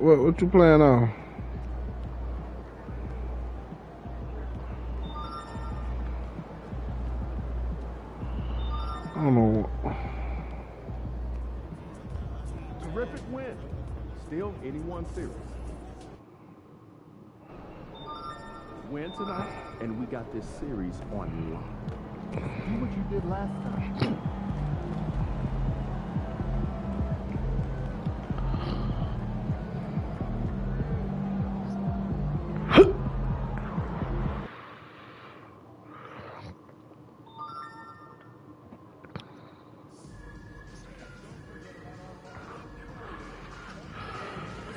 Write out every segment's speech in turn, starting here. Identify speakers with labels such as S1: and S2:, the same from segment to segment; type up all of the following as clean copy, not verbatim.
S1: What you playing on? I don't know.
S2: Terrific win. Still anyone serious. Win tonight, and we got this series on lock. Do what you did last time.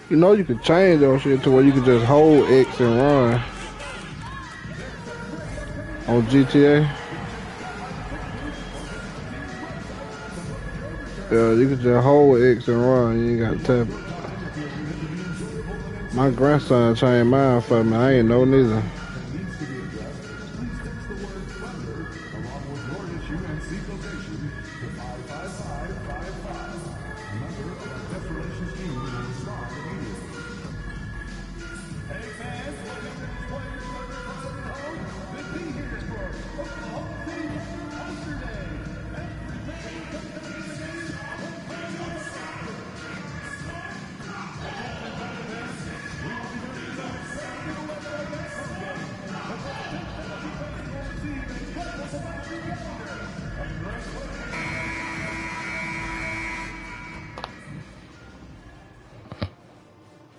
S1: You know you could change those shit to where you can just hold X and run on GTA. Yeah, you can just hold X and run. You ain't got to tap it. My grandson changed mine for me. I ain't know neither.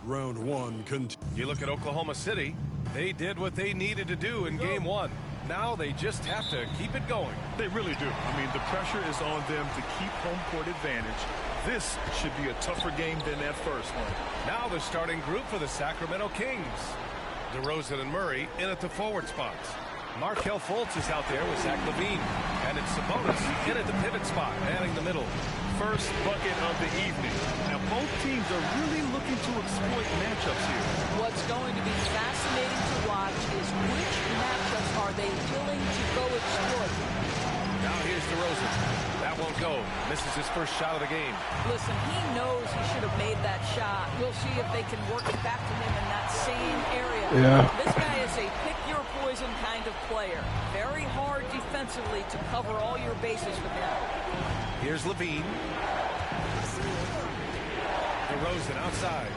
S3: Round one.
S4: You look at Oklahoma City, they did what they needed to do in game one. Now they just have to keep it going.
S3: They really do. I mean, the pressure is on them to keep home court advantage. This should be a tougher game than that first one.
S4: Now the starting group for the Sacramento Kings. DeRozan and Murray in at the forward spots. Markelle Fultz is out there with Zach LaVine. And it's Sabonis in at the pivot spot, manning the middle.
S3: First bucket of the evening. Now, both teams are really looking to exploit matchups here.
S5: What's going to be fascinating to watch is which matchups are they willing to go exploit.
S4: Now here's DeRozan. That won't go. Misses his first shot of the game.
S5: Listen, he knows he should have made that shot. We'll see if they can work it back to him in that same area.
S1: Yeah.
S5: This guy is a pick-your-poison kind of player. Very hard defensively to cover all your bases with him.
S4: Here's LaVine. DeRozan outside.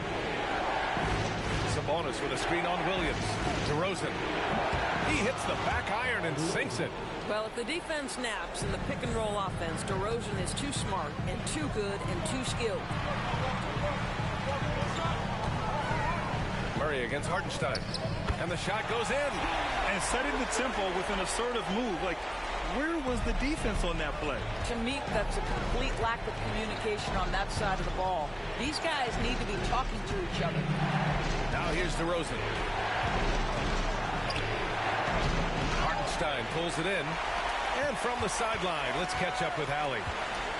S4: Sabonis with a screen on Williams. DeRozan. He hits the back iron and sinks it.
S5: Well, if the defense naps in the pick-and-roll offense, DeRozan is too smart and too good and too skilled.
S4: Murray against Hartenstein. And the shot goes in.
S3: And setting the tempo with an assertive move. Like, where was the defense on that play?
S5: To me, that's a complete lack of communication on that side of the ball. These guys need to be talking to each other.
S4: Now here's DeRozan. Hartenstein pulls it in. And from the sideline, let's catch up with Allie.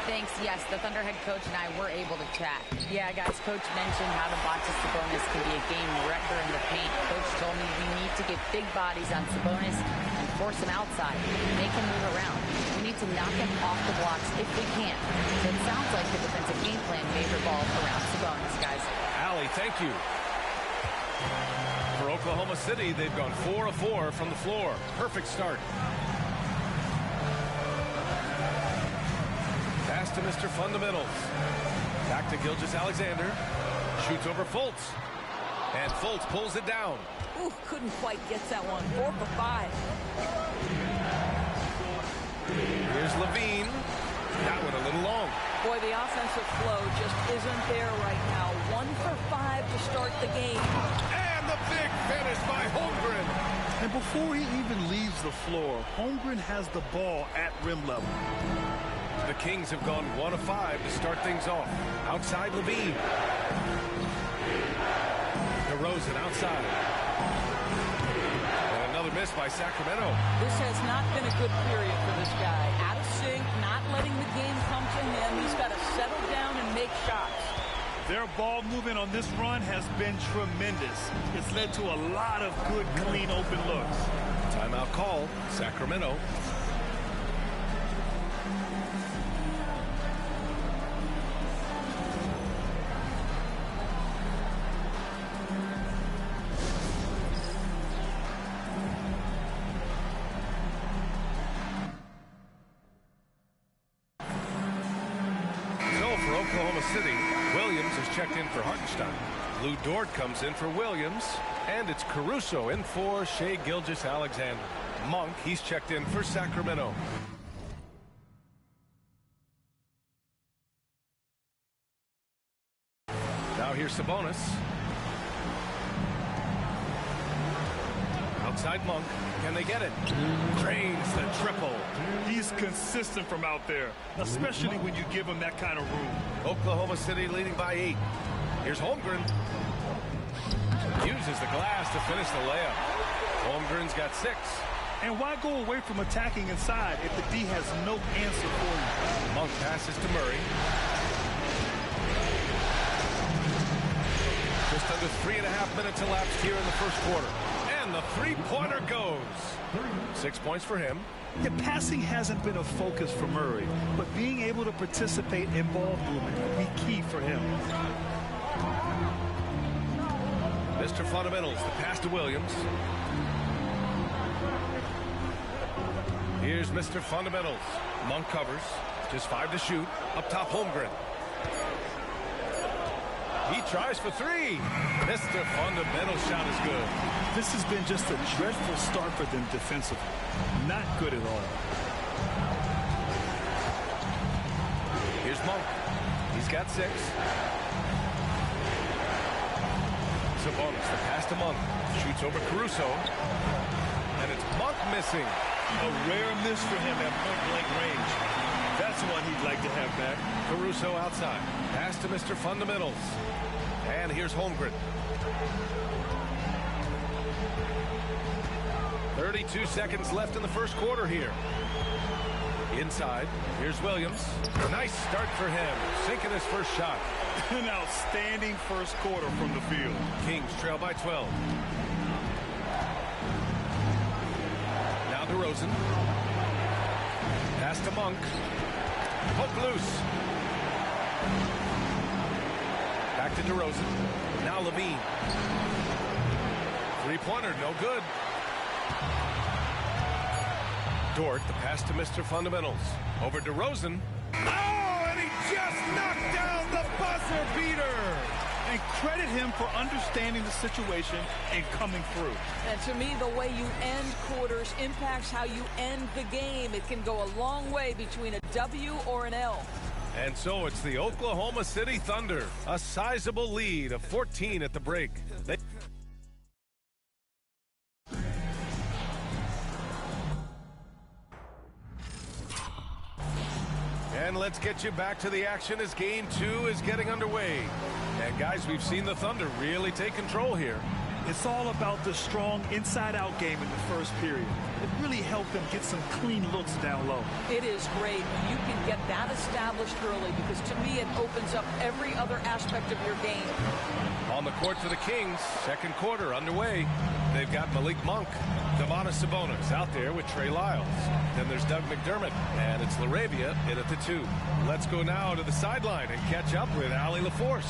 S6: Thanks. Yes, the Thunder head coach and I were able to chat. Yeah, guys, Coach mentioned how the box of Sabonis can be a game wrecker in the paint. Coach told me we need to get big bodies on Sabonis and force him outside, make him move around. We need to knock him off the blocks if we can. So it sounds like the defensive game plan may revolve around Sabonis, guys.
S4: Allie, thank you. For Oklahoma City, they've gone 4 of 4 from the floor. Perfect start. Pass to Mr. Fundamentals. Back to Gilgeous-Alexander. Shoots over Fultz. And Fultz pulls it down.
S5: Ooh, couldn't quite get that one. 4 for 5.
S4: Here's LaVine. That one a little long.
S5: Boy, the offensive flow just isn't there right now. 1 for 5 to start the game.
S4: And the big finish by Holmgren.
S3: And before he even leaves the floor, Holmgren has the ball at rim level.
S4: The Kings have gone 1 of 5 to start things off. Outside LaVine. DeRozan outside. And another miss by Sacramento.
S5: This has not been a good period for this guy. Out of sync, not letting the game come to him. He's got to settle down and make shots.
S3: Their ball movement on this run has been tremendous. It's led to a lot of good, clean, open looks.
S4: Timeout call, Sacramento. City. Williams is checked in for Hartenstein. Lou Dort comes in for Williams. And it's Caruso in for Shai Gilgeous-Alexander. Monk, he's checked in for Sacramento. Now here's Sabonis. Outside Monk. Can they get it? Drains the triple.
S3: He's consistent from out there, especially when you give him that kind of room.
S4: Oklahoma City leading by 8. Here's Holmgren. Uses the glass to finish the layup. Holmgren's got 6.
S3: And why go away from attacking inside if the D has no answer for you?
S4: Monk passes to Murray. Just under 3.5 minutes elapsed here in the first quarter. And the three-pointer goes. 6 points for him.
S3: Yeah, passing hasn't been a focus for Murray, but being able to participate in ball movement will be key for him.
S4: Mr. Fundamentals, the pass to Williams. Here's Mr. Fundamentals. Monk covers. Just 5 to shoot. Up top, Holmgren. He tries for 3. Mr. Fundamental shot is good.
S3: This has been just a dreadful start for them defensively. Not good at all.
S4: Here's Monk. He's got 6. Sabonis, the pass to Monk. Shoots over Caruso. And it's Monk missing.
S3: A rare miss for him at point-blank range. That's one he'd like to have back.
S4: Caruso outside. Pass to Mr. Fundamentals. And here's Holmgren. 32 seconds left in the first quarter here. Inside, here's Williams. Nice start for him, sinking his first shot.
S3: An outstanding first quarter from the field.
S4: Kings trail by 12. Now DeRozan. Pass to Monk. Poke loose. Back to DeRozan. Now Levine. Three-pointer, no good. Dort, the pass to Mr. Fundamentals. Over DeRozan. Oh, and he just knocked down the buzzer beater.
S3: And credit him for understanding the situation and coming through.
S5: And to me, the way you end quarters impacts how you end the game. It can go a long way between a W or an L.
S4: And so it's the Oklahoma City Thunder. A sizable lead of 14 at the break. And let's get you back to the action as game 2 is getting underway. And guys, we've seen the Thunder really take control here.
S3: It's all about the strong inside-out game in the first period. It really helped them get some clean looks down low.
S5: It is great when you can get that established early, because to me it opens up every other aspect of your game.
S4: On the court for the Kings, second quarter underway. They've got Malik Monk, Domantas Sabonis out there with Trey Lyles. Then there's Doug McDermott, and it's LaRavia in at the 2. Let's go now to the sideline and catch up with Allie LaForce.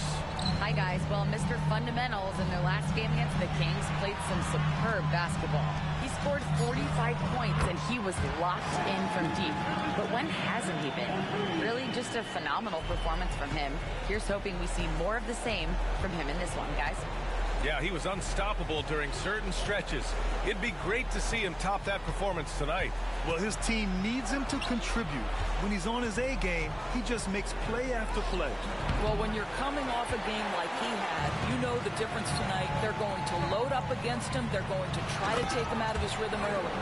S6: Hi, guys. Well, Mr. Fundamentals in their last game against the Kings played some superb basketball. He scored 45 points, and he was locked in from deep. But when hasn't he been? Really just a phenomenal performance from him. Here's hoping we see more of the same from him in this one, guys.
S4: Yeah, he was unstoppable during certain stretches. It'd be great to see him top that performance tonight.
S3: Well, his team needs him to contribute. When he's on his A game, he just makes play after play.
S5: Well, when you're coming off a game like he had, you know the difference tonight. They're going to load up against him. They're going to try to take him out of his rhythm early.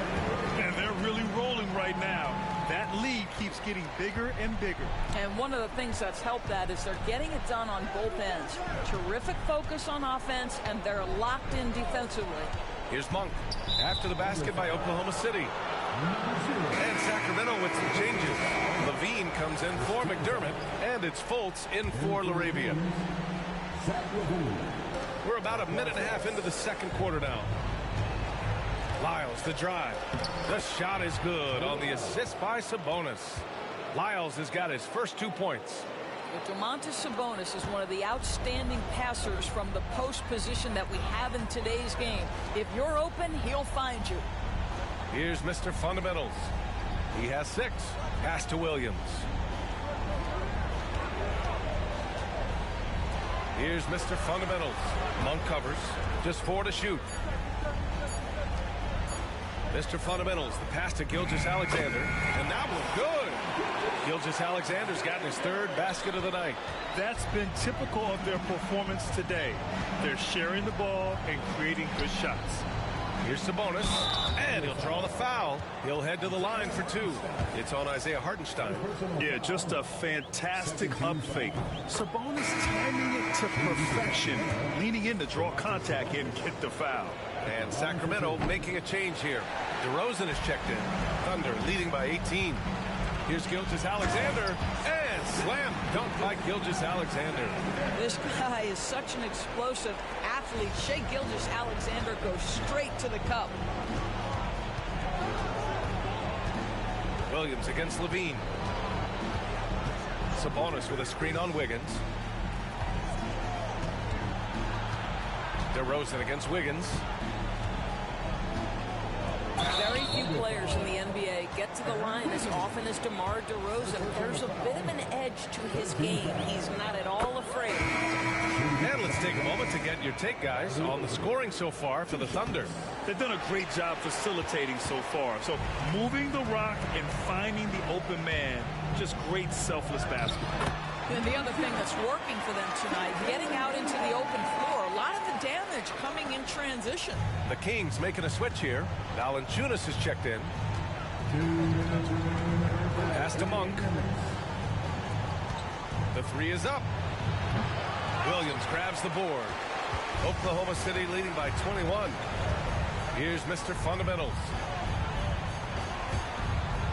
S3: And they're really rolling right now. That lead keeps getting bigger and bigger.
S5: And one of the things that's helped that is they're getting it done on both ends. Terrific focus on offense, and they're locked in defensively.
S4: Here's Monk after the basket by Oklahoma City. And Sacramento with some changes. Levine comes in for McDermott, and it's Fultz in for LaRavia. We're about a minute and a half into the second quarter now. Lyles, the drive. The shot is good on the assist by Sabonis. Lyles has got his first 2 points.
S5: Domantas Sabonis is one of the outstanding passers from the post position that we have in today's game. If you're open, he'll find you.
S4: Here's Mr. Fundamentals. He has 6. Pass to Williams. Here's Mr. Fundamentals. Monk covers. Just 4 to shoot. Mr. Fundamentals, the pass to Gilgeous-Alexander, and that one good. Gilgeous-Alexander's gotten his 3rd basket of the night.
S3: That's been typical of their performance today. They're sharing the ball and creating good shots.
S4: Here's Sabonis, and he'll draw the foul. He'll head to the line for 2. It's on Isaiah Hartenstein.
S3: Yeah, just a fantastic up fake. Sabonis timing it to perfection, leaning in to draw contact and get the foul.
S4: And Sacramento making a change here. DeRozan is checked in. Thunder leading by 18. Here's Gilgeous-Alexander, and slam dunk by Gilgeous-Alexander.
S5: This guy is such an explosive athlete. Shai Gilgeous-Alexander goes straight to the cup.
S4: Williams against Levine. Sabonis with a screen on Wiggins. DeRozan against Wiggins.
S5: Very few players in the NBA get to the line as often as DeMar DeRozan. There's a bit of an edge to his game. He's not at all afraid.
S4: And let's take a moment to get your take, guys, on the scoring so far for the Thunder.
S3: They've done a great job facilitating so far. So moving the rock and finding the open man, just great selfless basketball.
S5: And the other thing that's working for them tonight, getting out into the open floor. A lot of the damage coming in transition.
S4: The Kings making a switch here. Valanciunas is checked in. Pass to Monk. The 3 is up. Williams grabs the board. Oklahoma City leading by 21. Here's Mr. Fundamentals.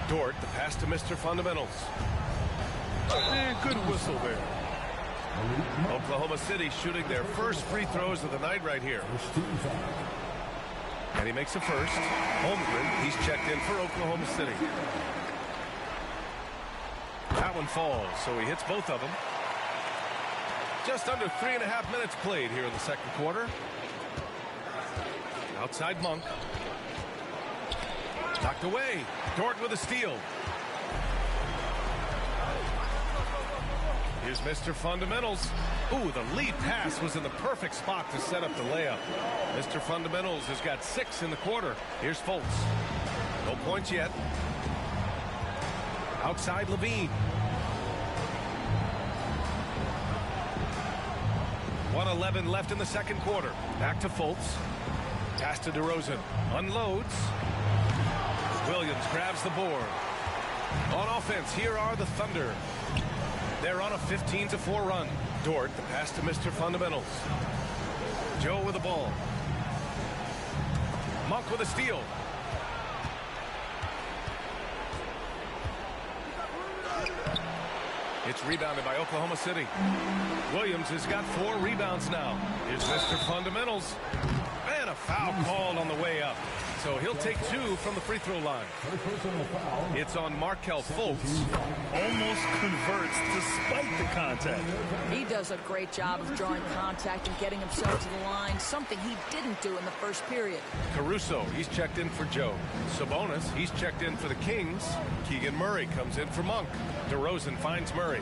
S4: Dort, the pass to Mr. Fundamentals.
S3: And good whistle there.
S4: Oklahoma City shooting their first free throws of the night right here. And he makes a first. Holmgren, he's checked in for Oklahoma City. That one falls, so he hits both of them. Just under 3.5 minutes played here in the second quarter. Outside Monk. Knocked away. Dort with a steal. Here's Mr. Fundamentals. Ooh, the lead pass was in the perfect spot to set up the layup. Mr. Fundamentals has got 6 in the quarter. Here's Fultz. No points yet. Outside Levine. 1:11 left in the second quarter. Back to Fultz. Pass to DeRozan. Unloads. Williams grabs the board. On offense, here are the Thunder. They're on a 15-4 run. Dort, the pass to Mr. Fundamentals. Joe with the ball. Monk with a steal. It's rebounded by Oklahoma City. Williams has got 4 rebounds now. Here's Mr. Fundamentals. And a foul called on the way up. So he'll take 2 from the free throw line. It's on Markelle Fultz.
S3: Almost converts despite the contact.
S5: He does a great job of drawing contact and getting himself to the line, something he didn't do in the first period.
S4: Caruso, he's checked in for Joe. Sabonis, he's checked in for the Kings. Keegan Murray comes in for Monk. DeRozan finds Murray.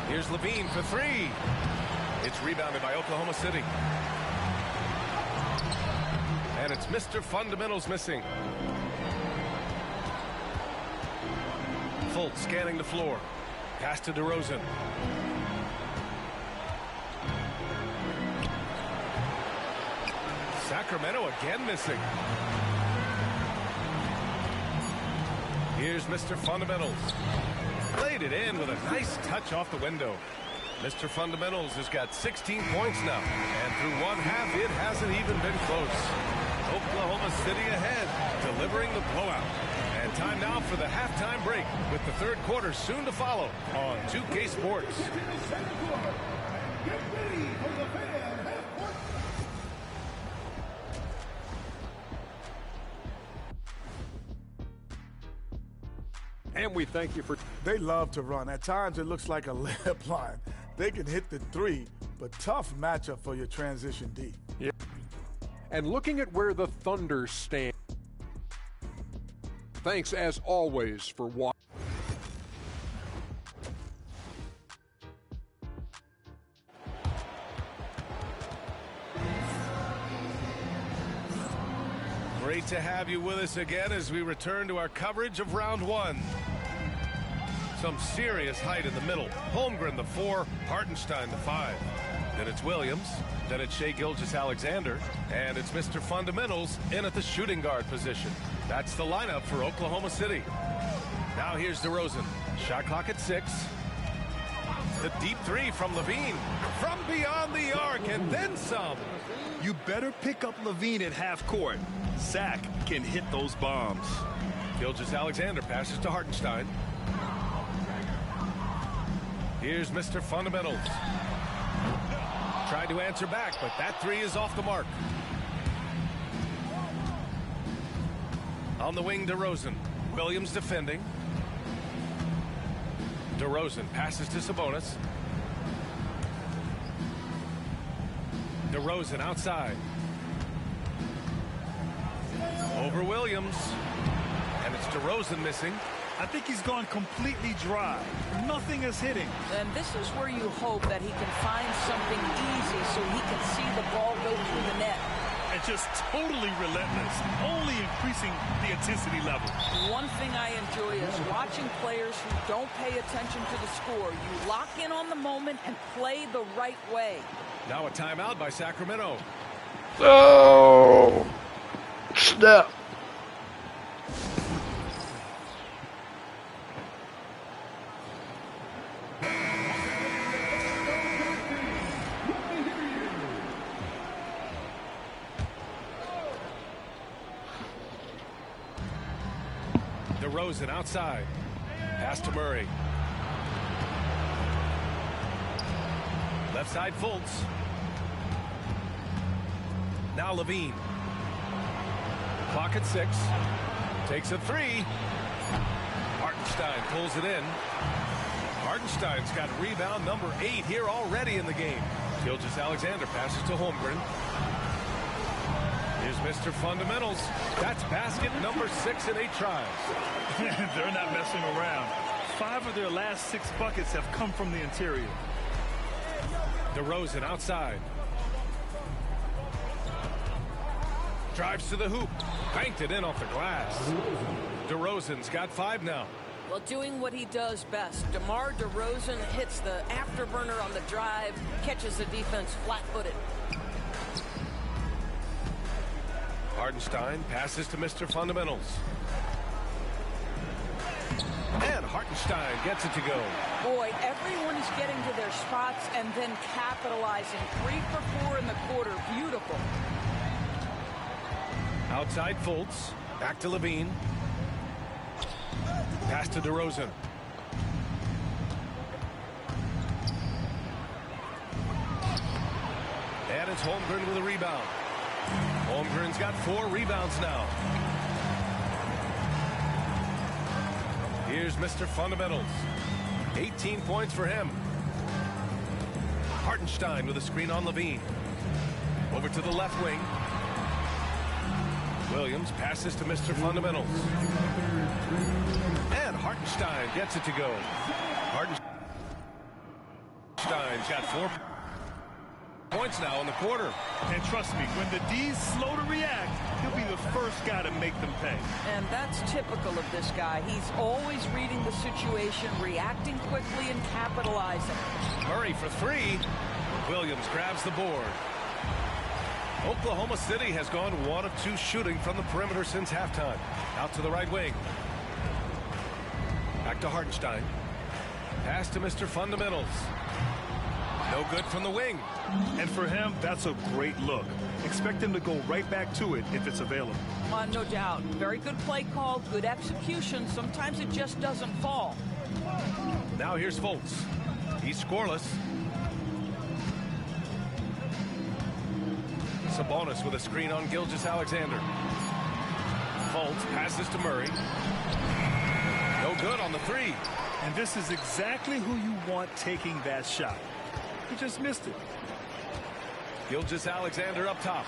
S4: Here's Levine for 3. It's rebounded by Oklahoma City. And it's Mr. Fundamentals missing. Fultz scanning the floor. Pass to DeRozan. Sacramento again missing. Here's Mr. Fundamentals. Played it in with a nice touch off the window. Mr. Fundamentals has got 16 points now. And through one half, it hasn't even been close. Oklahoma City ahead, delivering the blowout. And time now for the halftime break, with the third quarter soon to follow on 2K Sports.
S7: And we thank you for...
S8: They love to run. At times, it looks like a layup line. They can hit the 3, but tough matchup for your transition D.
S7: Yeah. And looking at where the Thunder stand. Thanks, as always, for watching.
S4: Great to have you with us again as we return to our coverage of round one. Some serious height in the middle. Holmgren, the 4, Hartenstein, the 5. Then it's Williams. Then it's Shai Gilgeous-Alexander. And it's Mr. Fundamentals in at the shooting guard position. That's the lineup for Oklahoma City. Now here's DeRozan. Shot clock at 6. The deep 3 from Levine. From beyond the arc and then some.
S3: You better pick up Levine at half court. Zach can hit those bombs.
S4: Gilgeous-Alexander passes to Hartenstein. Here's Mr. Fundamentals. Tried to answer back, but that 3 is off the mark. On the wing, DeRozan. Williams defending. DeRozan passes to Sabonis. DeRozan outside. Over Williams. And it's DeRozan missing.
S3: I think he's gone completely dry. Nothing is hitting.
S5: And this is where you hope that he can find something easy so he can see the ball go through the net.
S3: And just totally relentless, only increasing the intensity level.
S5: One thing I enjoy is watching players who don't pay attention to the score. You lock in on the moment and play the right way.
S4: Now a timeout by Sacramento.
S1: Oh, snap.
S4: DeRozan outside. Pass to Murray. Left side Fultz. Now Levine. Clock at 6. Takes a 3. Hartenstein pulls it in. Hartenstein's got rebound number 8 here already in the game. Gilgeous-Alexander passes to Holmgren. Here's Mr. Fundamentals. That's basket number 6 in 8 tries.
S3: They're not messing around. 5 of their last 6 buckets have come from the interior.
S4: DeRozan outside. Drives to the hoop. Banked it in off the glass. DeRozan's got 5 now.
S5: Well, doing what he does best. DeMar DeRozan hits the afterburner on the drive, catches the defense flat-footed.
S4: Hartenstein passes to Mr. Fundamentals. And Hartenstein gets it to go.
S5: Boy, everyone's getting to their spots and then capitalizing. 3 for 4 in the quarter. Beautiful.
S4: Outside Fultz. Back to Levine. Pass to DeRozan. And it's Holmgren with a rebound. Holmgren's got 4 rebounds now. Here's Mr. Fundamentals. 18 points for him. Hartenstein with a screen on Levine. Over to the left wing. Williams passes to Mr. Fundamentals. And Hartenstein gets it to go. Hartenstein's got 4 points now in the quarter.
S3: And trust me, when the D's slow to react, he'll be the first guy to make them pay.
S5: And that's typical of this guy. He's always reading the situation, reacting quickly, and capitalizing.
S4: Murray for 3. Williams grabs the board. Oklahoma City has gone 1 of 2 shooting from the perimeter since halftime. Out to the right wing. Back to Hartenstein. Pass to Mr. Fundamentals. No good from the wing.
S3: And for him, that's a great look. Expect him to go right back to it if it's available.
S5: No doubt. Very good play call, good execution. Sometimes it just doesn't fall.
S4: Now here's Fultz. He's scoreless. Sabonis with a screen on Gilgeous-Alexander. Fultz passes to Murray. No good on the 3.
S3: And this is exactly who you want taking that shot. He just missed it.
S4: Gilgeous-Alexander up top.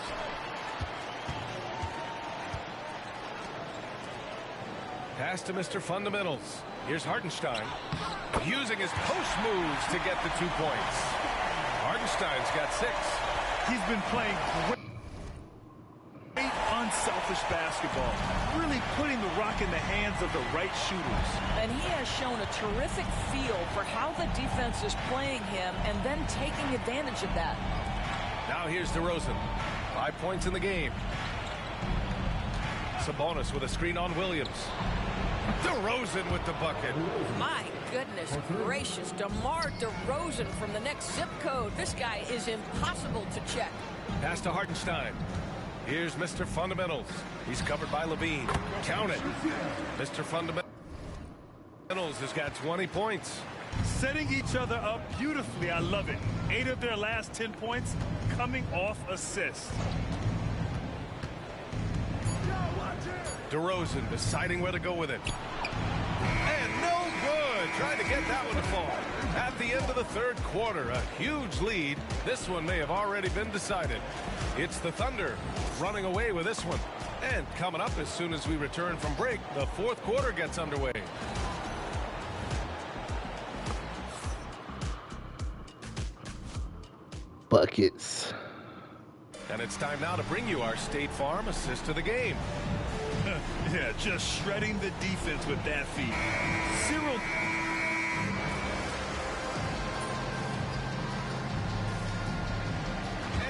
S4: Pass to Mr. Fundamentals. Here's Hartenstein. Using his post moves to get the 2 points. Hartenstein's got 6.
S3: He's been playing great unselfish basketball, really putting the rock in the hands of the right shooters.
S5: And he has shown a terrific feel for how the defense is playing him and then taking advantage of that.
S4: Now here's DeRozan. 5 points in the game. Sabonis with a screen on Williams. DeRozan with the bucket.
S5: My goodness gracious, DeMar DeRozan from the next zip code. This guy is impossible to check.
S4: Pass to Hartenstein. Here's Mr. Fundamentals. He's covered by Levine. Count it. Mr. Fundamentals has got 20 points.
S3: Setting each other up beautifully. I love it. 8 of their last 10 points coming off assists.
S4: DeRozan deciding where to go with it. And no good. Trying to get that one to fall. At the end of the third quarter, a huge lead. This one may have already been decided. It's the Thunder running away with this one. And coming up as soon as we return from break, the fourth quarter gets underway.
S1: Buckets.
S4: And it's time now to bring you our State Farm assist to the game.
S3: Yeah, just shredding the defense with that feed. Cyril.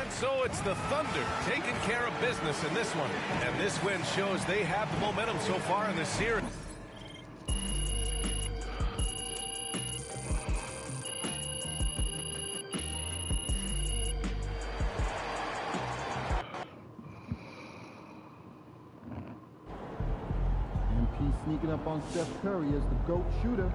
S4: And so it's the Thunder taking care of business in this one. And this win shows they have the momentum so far in this series.
S9: Sneaking up on Steph Curry as the GOAT shooter.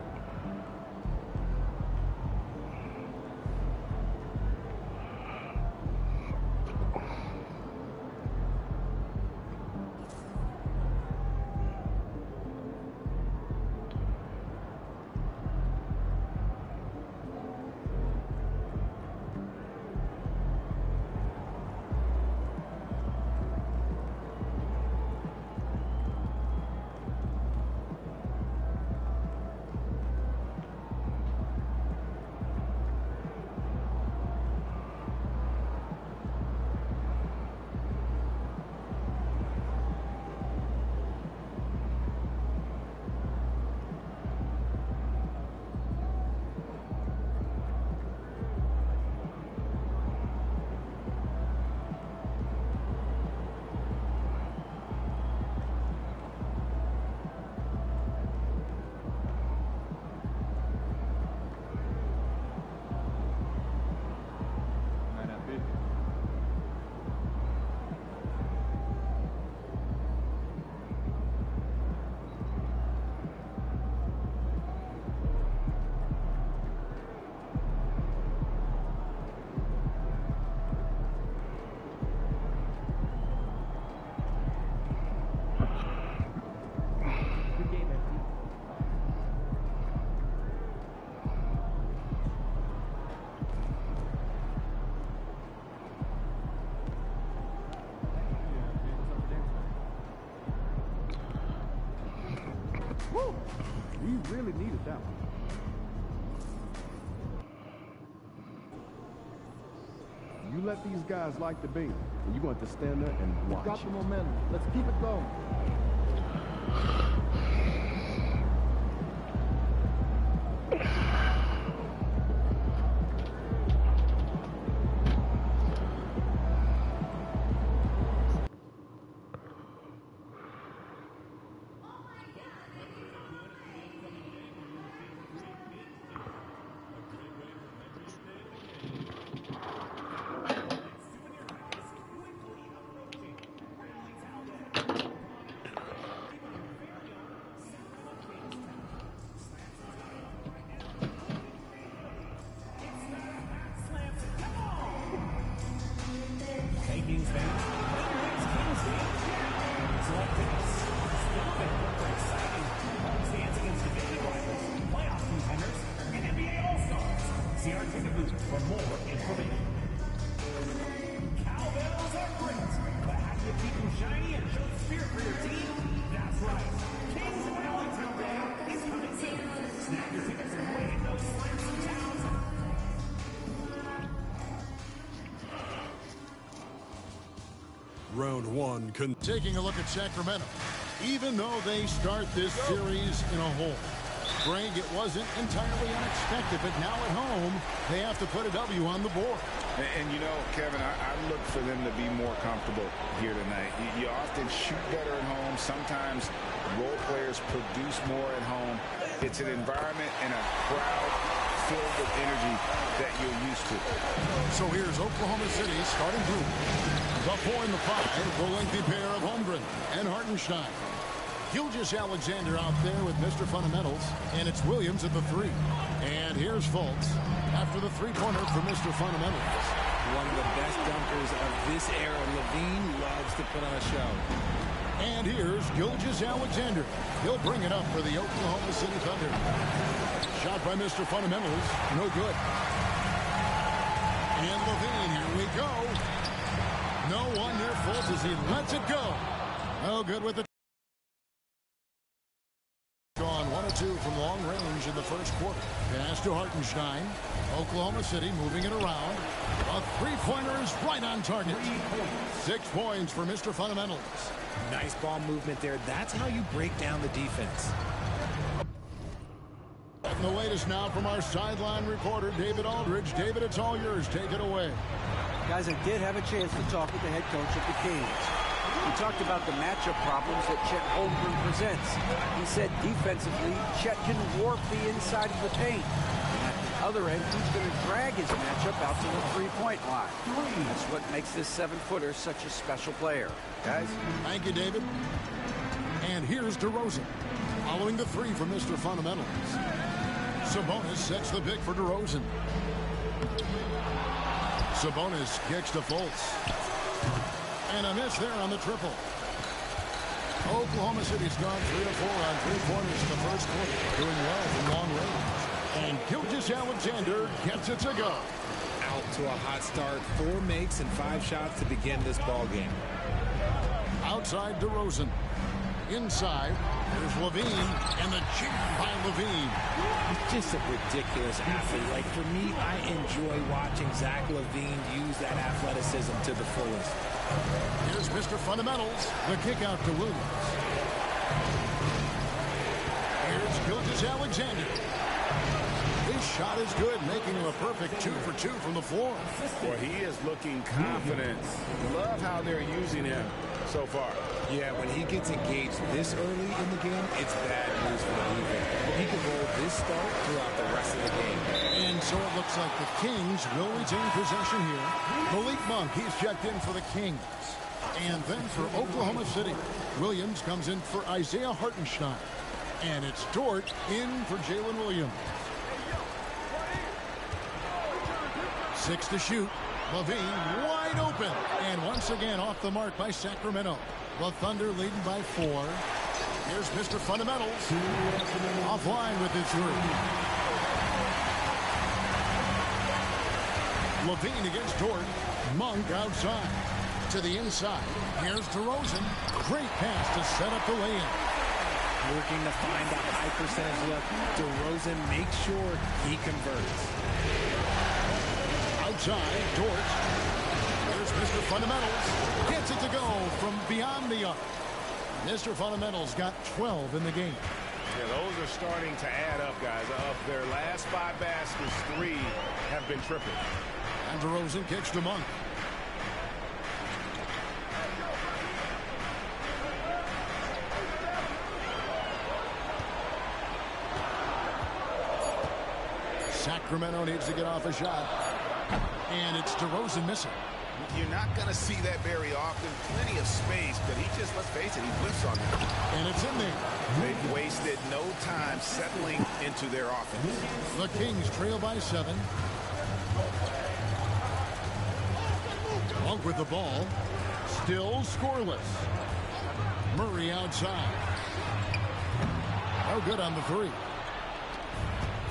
S2: He really needed that one. You let these guys like the beat, and you're going to have to stand there and watch.
S9: Got the momentum. Let's keep it going.
S10: Round one.
S11: Taking a look at Sacramento. Even though they start this series in a hole, Greg, it wasn't entirely unexpected, but now at home, they have to put a W on the board.
S12: And you know, Kevin, I look for them to be more comfortable here tonight. You often shoot better at home. Sometimes role players produce more at home. It's an environment and a crowd filled with energy that you're used to.
S11: So here's Oklahoma City starting group. The 4 and the 5, the lengthy pair of Holmgren and Hartenstein. Gilgeous-Alexander out there with Mr. Fundamentals, and it's Williams at the 3. And here's Fultz after the three-pointer for Mr. Fundamentals.
S13: One of the best dunkers of this era. Levine loves to put on a show.
S11: And here's Gilgeous-Alexander. He'll bring it up for the Oklahoma City Thunder. Shot by Mr. Fundamentals, no good. And Levine, here we go. No one near Fultz as he lets it go. No good with the gone 1 of 2 from long range in the first quarter. Pass to Hartenstein. Oklahoma City moving it around. A three-pointer is right on target. 6 points for Mr. Fundamentals.
S13: Nice ball movement there. That's how you break down the defense.
S11: And the latest now from our sideline reporter, David Aldridge. David, it's all yours. Take it away.
S14: Guys, I did have a chance to talk with the head coach of the Kings. He talked about the matchup problems that Chet Holmgren presents. He said defensively, Chet can warp the inside of the paint. And at the other end, he's going to drag his matchup out to the three-point line. That's what makes this 7-footer such a special player. Guys?
S11: Thank you, David. And here's DeRozan. Following the 3 from Mr. Fundamentals. Sabonis sets the pick for DeRozan. Sabonis kicks to Fultz. And a miss there on the triple. Oklahoma City's gone 3 of 4 on three-pointers in the first quarter. Doing well from long range. And Gilgeous-Alexander gets it to go.
S13: Out to a hot start. 4 makes and 5 shots to begin this ball game.
S11: Outside DeRozan. Inside, there's Levine, and the jam by Levine.
S13: Just a ridiculous athlete. Like, for me, I enjoy watching Zach Levine use that athleticism to the fullest.
S11: Here's Mr. Fundamentals. The kick out to Williams. Here's Gilgeous-Alexander. His shot is good, making him a perfect 2 for 2 from the floor.
S12: Well, he is looking confident. Love how they're using him so far.
S13: Yeah, when he gets engaged this early in the game, it's bad news for the defense. He can roll this start throughout the rest of the game.
S11: And so it looks like the Kings will retain possession here. Malik Monk, he's checked in for the Kings. And then for Oklahoma City, Williams comes in for Isaiah Hartenstein. And it's Dort in for Jalen Williams. 6 to shoot. Levine wide open. And once again off the mark by Sacramento. The Thunder leading by 4. Here's Mr. Fundamentals. Offline with his 3. Levine against Dort. Monk outside. To the inside. Here's DeRozan. Great pass to set up the lay-in.
S13: Working to find a high percentage look. DeRozan makes sure he converts.
S11: Outside, Dort. Here's Mr. Fundamentals. Gets it to go from beyond the arc. Mr. Fundamentals got 12 in the game.
S12: Yeah, those are starting to add up, guys. Of their last 5 baskets, 3 have been triple.
S11: And DeRozan kicks to Monk. Sacramento needs to get off a shot. And it's DeRozan missing.
S12: You're not going to see that very often. Plenty of space, but he just, let's face it, he whiffs on it.
S11: And it's in there.
S12: They've wasted no time settling into their offense.
S11: The Kings trail by 7. Monk with the ball. Still scoreless. Murray outside. No good on the 3.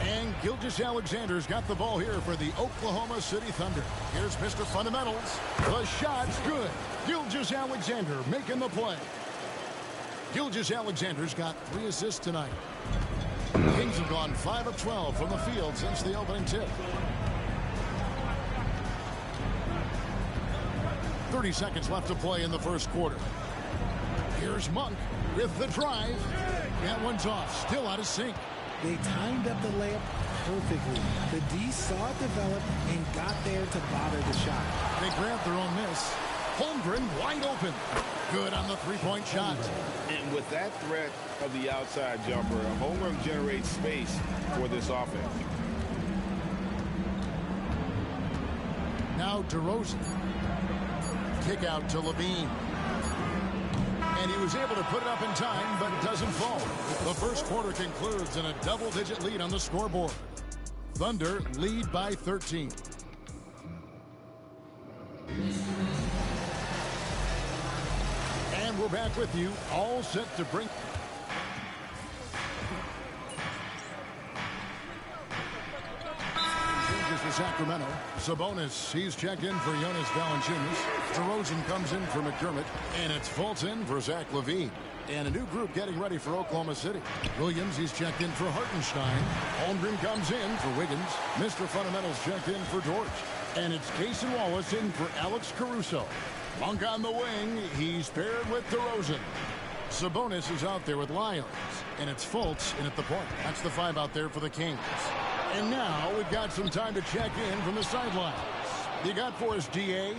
S11: And Gilgeous-Alexander's got the ball here for the Oklahoma City Thunder. Here's Mr. Fundamentals. The shot's good. Gilgeous-Alexander making the play. Gilgeous-Alexander's got 3 assists tonight. Kings have gone 5 of 12 from the field since the opening tip. 30 seconds left to play in the first quarter. Here's Monk with the drive. That one's off, still out of sync.
S13: They timed up the layup perfectly. The D saw it develop and got there to bother the shot.
S11: They grabbed their own miss. Holmgren wide open. Good on the three-point shot.
S12: And with that threat of the outside jumper, Holmgren generates space for this offense.
S11: Now DeRozan. Kick out to Levine. And he was able to put it up in time, but doesn't fall. The first quarter concludes in a double-digit lead on the scoreboard. Thunder lead by 13. And we're back with you, all set to bring... For Sacramento, Sabonis, he's checked in for Jonas Valanciunas. DeRozan comes in for McDermott, and it's Fultz in for Zach LaVine. And a new group getting ready for Oklahoma City. Williams, he's checked in for Hartenstein. Holmgren comes in for Wiggins. Mr. Fundamentals checked in for George. And it's Cason Wallace in for Alex Caruso. Monk on the wing, he's paired with DeRozan. Sabonis is out there with Lyons, and it's Fultz in at the point. That's the 5 out there for the Kings. And now we've got some time to check in from the sidelines. You got for us, DA?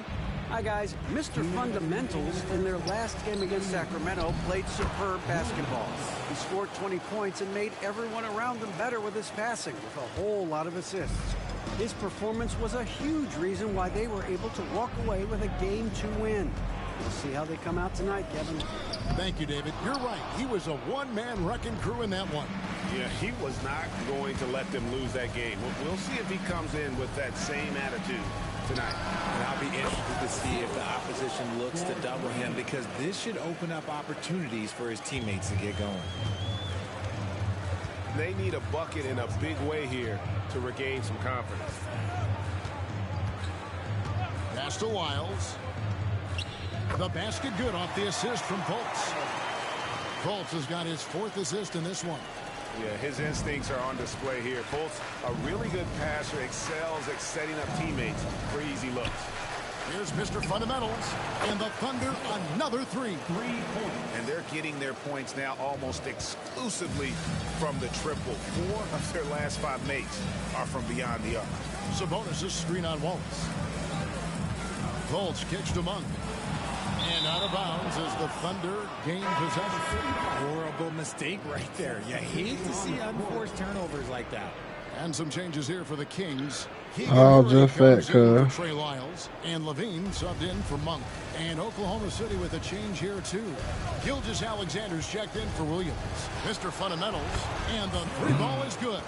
S14: Hi, guys. Mr. Fundamentals, in their last game against Sacramento, played superb basketball. He scored 20 points and made everyone around him better with his passing, with a whole lot of assists. His performance was a huge reason why they were able to walk away with a Game 2 win. We'll see how they come out tonight, Kevin.
S11: Thank you, David. You're right. He was a one-man wrecking crew in that one.
S12: Yeah, he was not going to let them lose that game. We'll see if he comes in with that same attitude tonight.
S13: And I'll be interested to see if the opposition looks to double him, because this should open up opportunities for his teammates to get going.
S4: They need a bucket in a big way here to regain some confidence.
S11: Pass to Wiles. The basket good off the assist from Fultz. Fultz has got his 4th assist in this one.
S12: Yeah, his instincts are on display here. Fultz, a really good passer, excels at setting up teammates for easy looks.
S11: Here's Mr. Fundamentals, and the Thunder another 3.
S12: And they're getting their points now almost exclusively from the triple. 4 of their last 5 makes are from beyond the arc.
S11: Sabonis' screen on Wallace. Fultz kicks to Monk. And out of bounds as the Thunder gain possession.
S13: Horrible mistake right there. You hate to see unforced turnovers like that.
S11: And some changes here for the Kings.
S1: Oh, just that, cuz.
S11: Trey Lyles and Levine subbed in for Monk. And Oklahoma City with a change here, too. Gilgeous-Alexander's checked in for Williams. Mr. Fundamentals, and the 3-ball is good.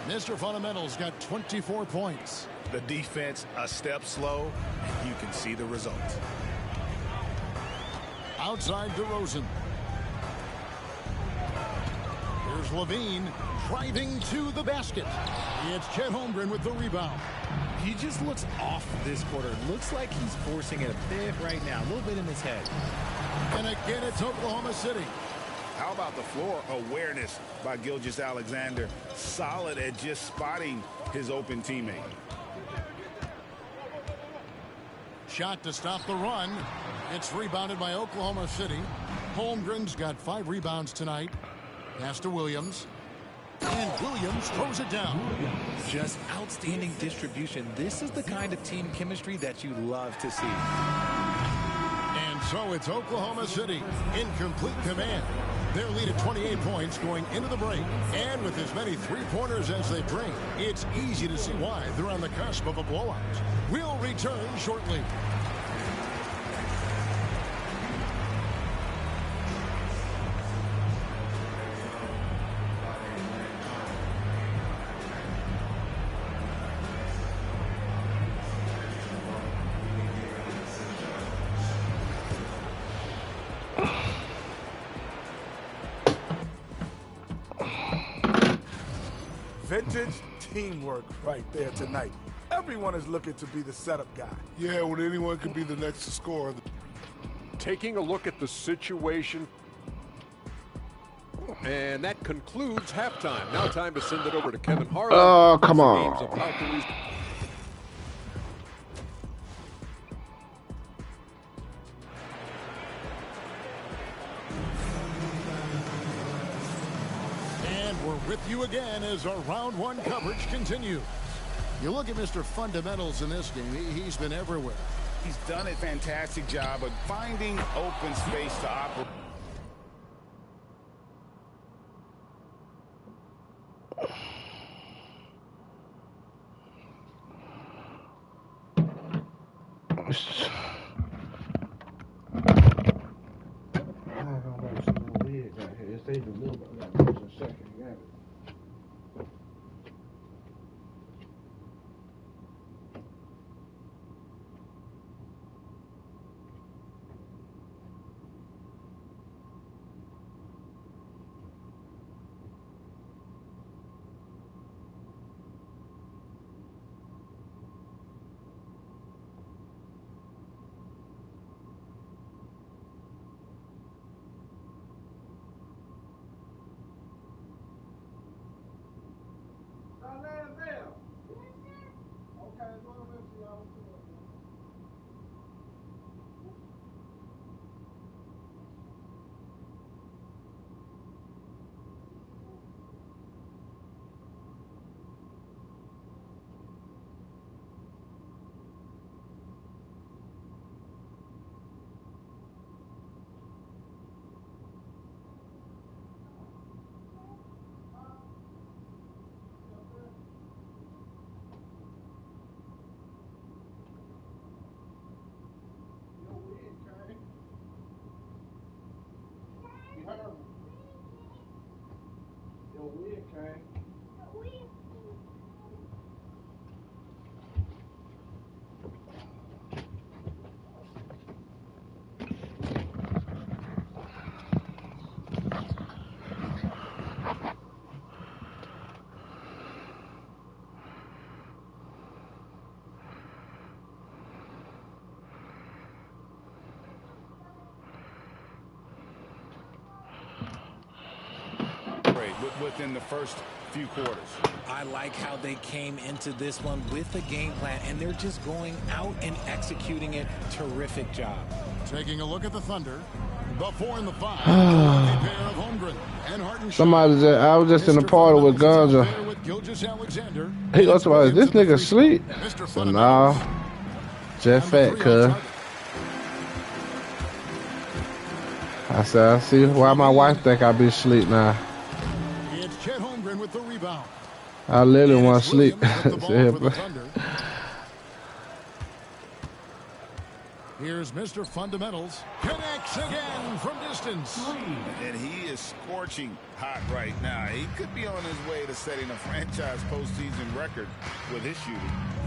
S11: Mr. Fundamentals got 24 points.
S4: The defense a step slow, and you can see the results.
S11: Outside DeRozan. Here's Levine driving to the basket. It's Chet Holmgren with the rebound.
S13: He just looks off this quarter. Looks like he's forcing it a bit right now. A little bit in his head.
S11: And again, it's Oklahoma City.
S12: How about the floor awareness by Gilgeous-Alexander? Solid at just spotting his open teammate.
S11: Shot to stop the run. It's rebounded by Oklahoma City. Holmgren's got 5 rebounds tonight. Pass to Williams. And Williams throws it down.
S13: Just outstanding distribution. This is the kind of team chemistry that you love to see.
S11: And so it's Oklahoma City in complete command. Their lead at 28 points going into the break. And with as many 3-pointers as they bring, it's easy to see why they're on the cusp of a blowout. We'll return shortly.
S8: Vintage teamwork right there tonight. Everyone is looking to be the setup guy.
S10: Yeah, when anyone could be the next to score.
S7: Taking a look at the situation. And that concludes halftime. Now time to send it over to Kevin Harlan.
S1: Oh, come on.
S11: We're with you again as our round one coverage continues. You look at Mr. Fundamentals in this game, he's been everywhere.
S12: He's done a fantastic job of finding open space to operate. Within the first few quarters.
S13: I like how they came into this one with a game plan, and they're just going out and executing it. Terrific job.
S11: Taking a look at the Thunder. The 4 and the 5. The pair of Holmgren and Hartenstein.
S1: Somebody said, I was just in the party with Gonza. He goes to me, this nigga sleep. So nah, just fat, cuz. I said, I see why my wife think I be asleep now.
S11: With the rebound.
S1: I literally want to sleep.
S11: Here's Mr. Fundamentals. Connects again from distance.
S12: And he is scorching hot right now. He could be on his way to setting a franchise postseason record with his shooting.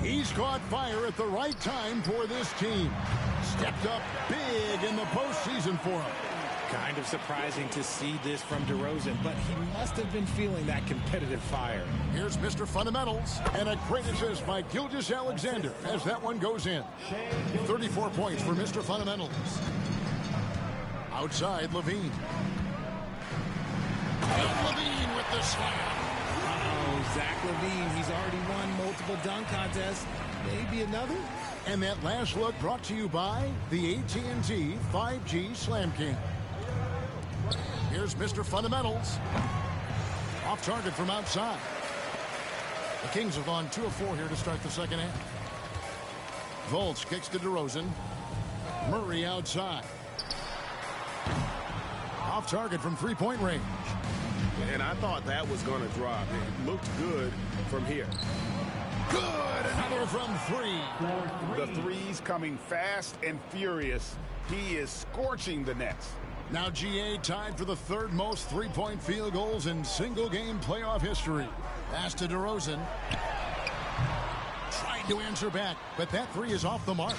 S11: He's caught fire at the right time for this team. Stepped up big in the postseason for him.
S13: Kind of surprising to see this from DeRozan, but he must have been feeling that competitive fire.
S11: Here's Mr. Fundamentals, and a great assist by Gilgeous-Alexander as that one goes in. 34 points for Mr. Fundamentals. Outside, Levine. And Levine with the slam.
S13: Uh-oh, Zach Levine, he's already won multiple dunk contests. Maybe another?
S11: And that last look brought to you by the AT&T 5G Slam King. Here's Mr. Fundamentals. Off target from outside. The Kings have gone 2 of 4 here to start the second half. Volts kicks to DeRozan. Murray outside. Off target from three-point range.
S15: And I thought that was going to drop. It looked good from here.
S11: Good. Another from 3.
S12: The threes coming fast and furious. He is scorching the Nets.
S11: Now GA tied for the 3rd most three-point field goals in single-game playoff history. Pass to DeRozan. Tried to answer back, but that 3 is off the mark.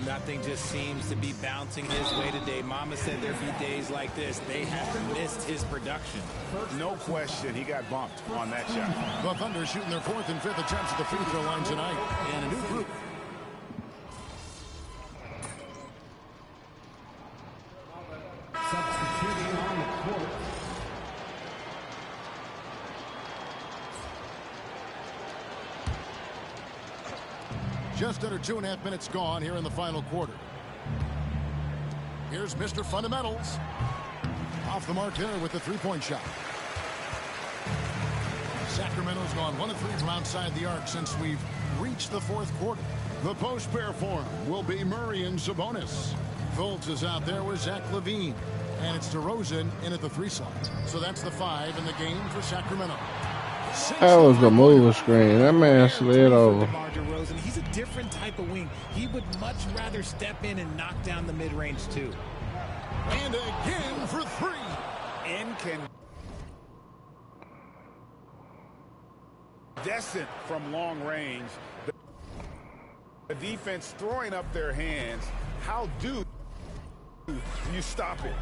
S13: Nothing just seems to be bouncing his way today. Mama said there'd be days like this. They have missed his production.
S12: No question, he got bumped on that shot.
S11: The Thunder shooting their 4th and 5th attempts at the free throw line tonight. And a new group.
S9: Substituting on the court.
S11: Just under 2.5 minutes gone here in the final quarter. Here's Mr. Fundamentals. Off the mark there with the three-point shot. Sacramento's gone 1 of 3 from outside the arc since we've reached the fourth quarter. The post pair for him will be Murray and Sabonis. Fultz is out there with Zach LaVine. And it's DeRozan in at the 3 slot. So that's the 5 in the game for Sacramento.
S1: That was the move screen. That man slid over.
S13: DeRozan, he's a different type of wing. He would much rather step in and knock down the mid-range too.
S11: And again for 3.
S12: Incandescent from long range. The defense throwing up their hands. How do you stop it?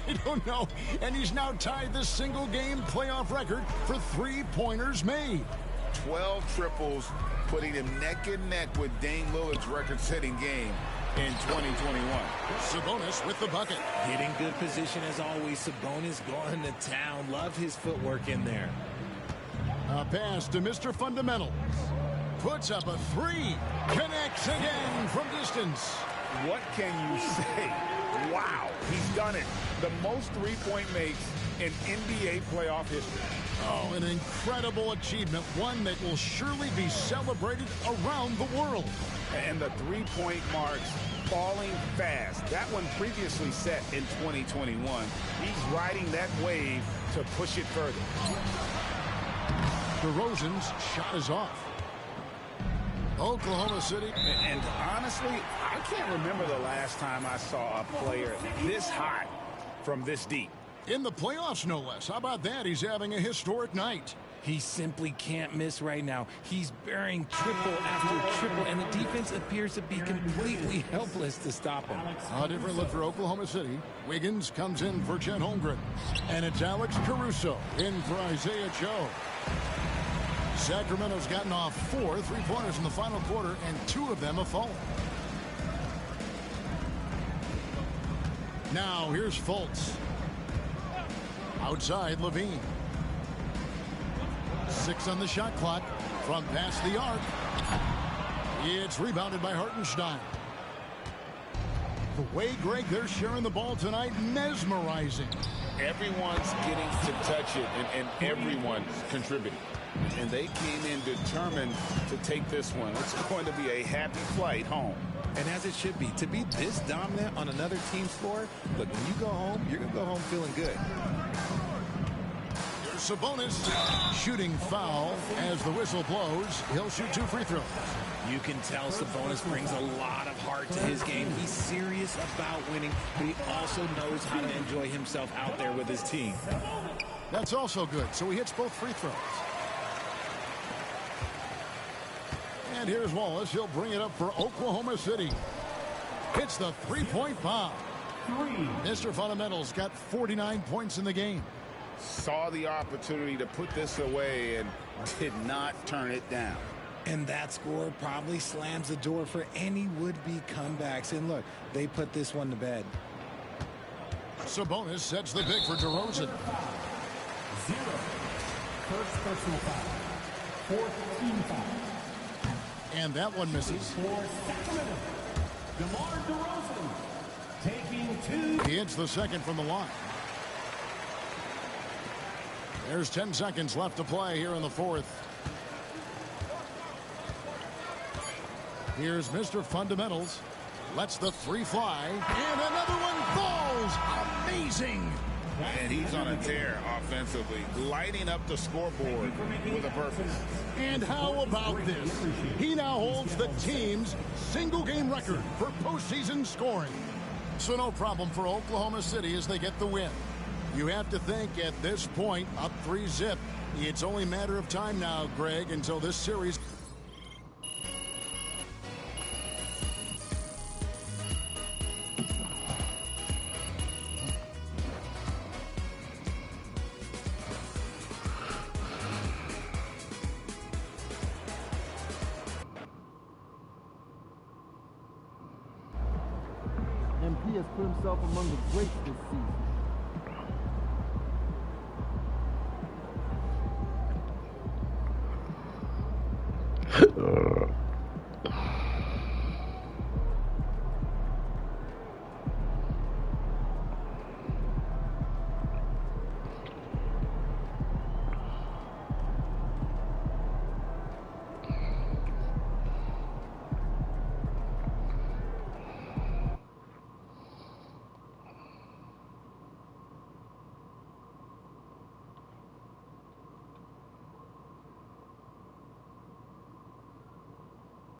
S11: I don't know. And he's now tied the single-game playoff record for 3-pointers made.
S12: 12 triples, putting him neck and neck with Dame Lillard's record-setting game in 2021.
S11: Sabonis with the bucket.
S13: Getting good position as always. Sabonis going to town. Love his footwork in there.
S11: A pass to Mr. Fundamentals. Puts up a 3. Connects again from distance.
S12: What can you say? Wow, he's done it. The most three-point makes in NBA playoff history.
S11: Oh, an incredible achievement. One that will surely be celebrated around the world.
S12: And the three-point marks falling fast. That one previously set in 2021. He's riding that wave to push it further.
S11: DeRozan's shot is off. Oklahoma City.
S12: And honestly, I can't remember the last time I saw a player this hot from this deep.
S11: In the playoffs, no less. How about that? He's having a historic night.
S13: He simply can't miss right now. He's burying triple after triple, and the defense appears to be completely helpless to stop him.
S11: A different look for Oklahoma City. Wiggins comes in for Chet Holmgren. And it's Alex Caruso in for Isaiah Joe. Sacramento's gotten off 4 3-pointers in the final quarter, and 2 of them have fallen. Now here's Fultz. Outside LaVine. 6 on the shot clock from past the arc. It's rebounded by Hartenstein. The way, Greg, they're sharing the ball tonight, mesmerizing.
S12: Everyone's getting to touch it, and everyone's contributing. And they came in determined to take this one. It's going to be a happy flight home.
S13: And as it should be. To be this dominant on another team's floor, look, when you go home, you're going to go home feeling good.
S11: Here's Sabonis shooting foul as the whistle blows. He'll shoot 2 free throws.
S13: You can tell Sabonis brings a lot of heart to his game. He's serious about winning, but he also knows how to enjoy himself out there with his team.
S11: That's also good. So he hits both free throws. And here's Wallace. He'll bring it up for Oklahoma City. Hits the 3-point bomb. Mr. Fundamentals got 49 points in the game.
S12: Saw the opportunity to put this away and did not turn it down.
S13: And that score probably slams the door for any would-be comebacks. And look, they put this one to bed.
S11: Sabonis sets the pick for DeRozan.
S9: 0. First personal foul. 4th team foul.
S11: And that one misses.
S9: For Sacramento, DeMar DeRozan taking 2.
S11: He hits the second from the line. There's 10 seconds left to play here in the fourth. Here's Mr. Fundamentals. Lets the 3 fly. And another one falls. Amazing.
S12: And he's on a tear offensively, lighting up the scoreboard with a purpose.
S11: And how about this? He now holds the team's single-game record for postseason scoring. So no problem for Oklahoma City as they get the win. You have to think at this point, up 3-0. It's only a matter of time now, Greg, until this series.
S9: MP has put himself among the greats this season.